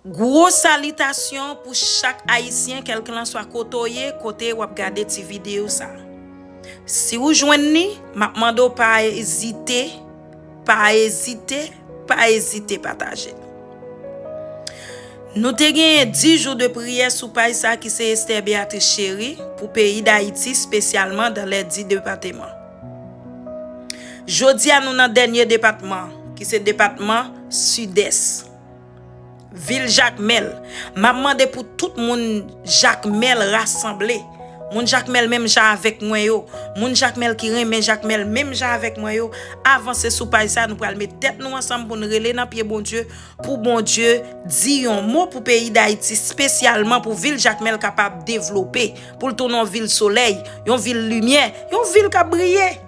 Gros salutation pour chaque haïtien quel que soit côté ou regarder ti vidéo ça. Si vous joignez, m'a mando pas hésiter partager. Nous te gagné 10 jours de prière sous pays ça qui c'est Esther Béatrice Chéri pour pays d'Haïti spécialement dans les 10 départements. Jodi à nous dans dernier département qui c'est département sud-est. Ville Jacmel. M'a demandé pour tout monde Jacmel rassemblé. Moun Jacmel même ja avec moi yo. Moun Jacmel qui remet Jacmel même ja avec moi yo. Avancer sous pays ça nous pral mettre tête nous ensemble pour nous reler dans pied bon Dieu pour bon Dieu dire un mot pour pays d'Haïti spécialement pour ville Jacmel capable développer pour tourner en ville soleil, une ville lumière, une ville qui brille.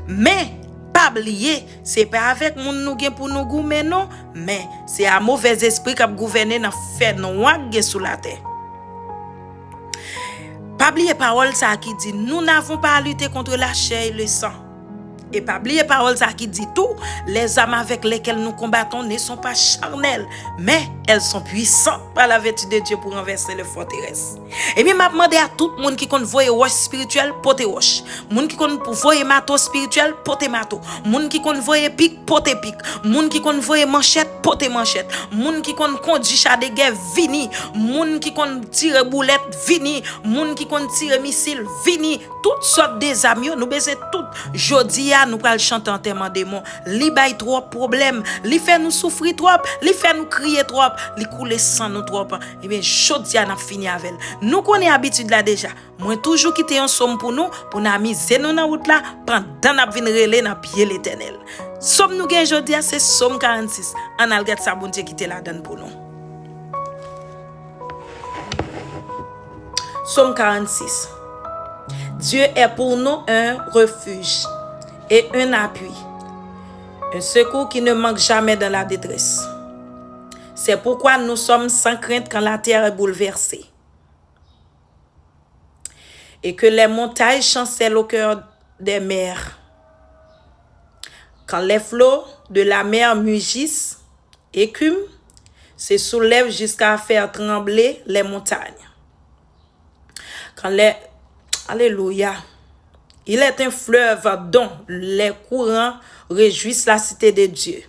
Mais pas oublier, c'est pas avec moun nou gen pour nous goumer non, mais c'est un mauvais esprit qui a gouverné dans fait non gen sous la terre. Pas oublier parole ça qui dit nous n'avons pas à lutter contre la chair et le sang. Et pas oublier parole ça qui dit tout, les armes avec lesquelles nous combattons ne sont pas charnelles, mais elles sont puissantes par la vertu de Dieu pour renverser les forteresses. Et bien m'a demandé à tout le monde qui connaît voyer roche spirituel porter roche, monde qui connaît voyer marteau spirituel porter marteau, monde qui connaît voyer pic porter pic, monde qui connaît voyer manchette porter manchette, monde qui connaît conduire char de guerre vini, monde qui connaît tirer boulette vini, monde qui connaît tirer missile vini, toutes sortes des amis nous besoin tout jodi nous pral chanter en termes de démon, li bay trop problème, li fait nous souffrir trop, li fait nous crier trop, li couler sang nous trop. Et bien jodi n'a fini avec. Nous connaît habitude là déjà. Moi toujours quitter un somme pour nous miser nous dans route là pendant n'a vinn relé dans pied l'Éternel. Somme nous gen jodi c'est somme 46. On a regarder ça bon Dieu quitter la donne pour nous. Somme 46. Dieu est pour nous un refuge et un appui, un secours qui ne manque jamais dans la détresse. C'est pourquoi nous sommes sans crainte quand la terre est bouleversée et que les montagnes chancellent au cœur des mers. Quand les flots de la mer mugissent, écument, se soulèvent jusqu'à faire trembler les montagnes. Alléluia. Il est un fleuve dont les courants réjouissent la cité de Dieu,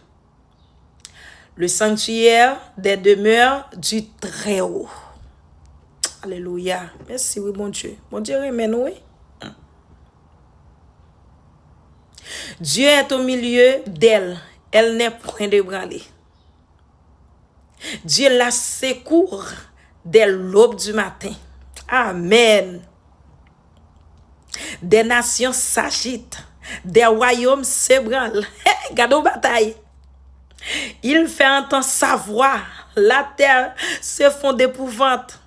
le sanctuaire des demeures du Très-Haut. Alléluia. Merci, oui, mon Dieu. Mon Dieu, amen, oui. Dieu est au milieu d'elle. Elle n'est point ébranlée. Dieu la secourt dès l'aube du matin. Amen. Des nations s'agitent, des royaumes s'ébranlent. Gardons bataille. Il fait entendre sa voix, la terre se fond d'épouvante.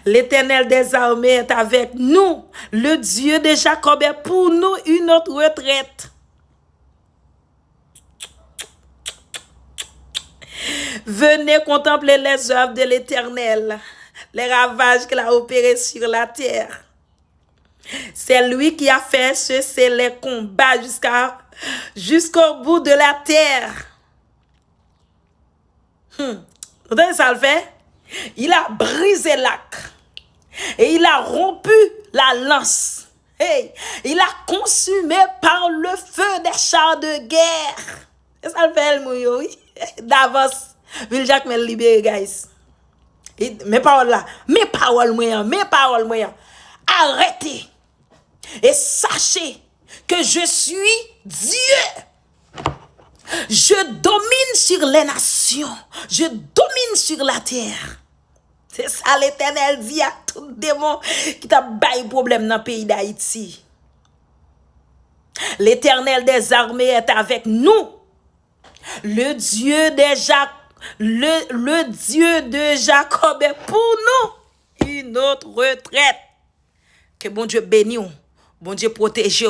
L'Éternel des armées est avec nous. Le Dieu de Jacob est pour nous une autre retraite. Venez contempler les œuvres de l'Éternel, les ravages qu'il a opérés sur la terre. C'est lui qui a fait cesser les combats jusqu'au bout de la terre. Vous savez ça le fait? Il a brisé l'arc et il a rompu la lance. Hey, il a consumé par le feu des chars de guerre. C'est ça le fait, oui. D'avance, Ville Jacmel libéré, guys. Mes paroles là, mes paroles moyens. Arrêtez et sachez que je suis Dieu. Je domine sur les nations. Je domine sur la terre. C'est ça l'Éternel dit à tout démon qui t'a baillé problème dans le pays d'Haïti. L'Éternel des armées est avec nous. Le Dieu de Jacob est pour nous une autre retraite. Que bon Dieu bénisse, bon Dieu protège,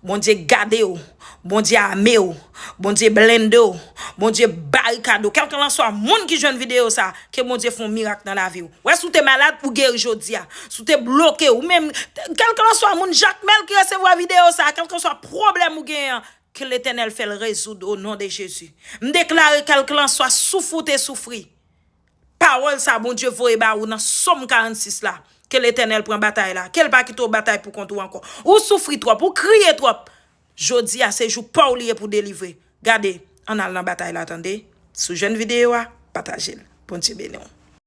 bon Dieu garde, bon Dieu amé, bon Dieu blende, bon Dieu barricade. Quel que soit monde qui joue une vidéo ça, que bon Dieu font miracle dans la vie. Ouais, si tu es malade pour guérir aujourd'hui, si tu es bloqué ou même quel que soit monde Jacmel qui recevoir vidéo ça, quel que soit problème ou gain, que l'Éternel fait le résoudre au nom de Jésus. Me déclare quelqu'un soit souffre et souffri. Parole ça, bon Dieu, voye ba ou dans Somme 46 là. Que l'Éternel prend bataille là. Quel pas quitte bataille pour contre encore. Ou souffrir trop, pour crier trop. Jodi à ces jours pas oublier pour délivrer. Gardez, on a la bataille là, attendez. Sous jeune vidéo, partagez. Bon Dieu béni.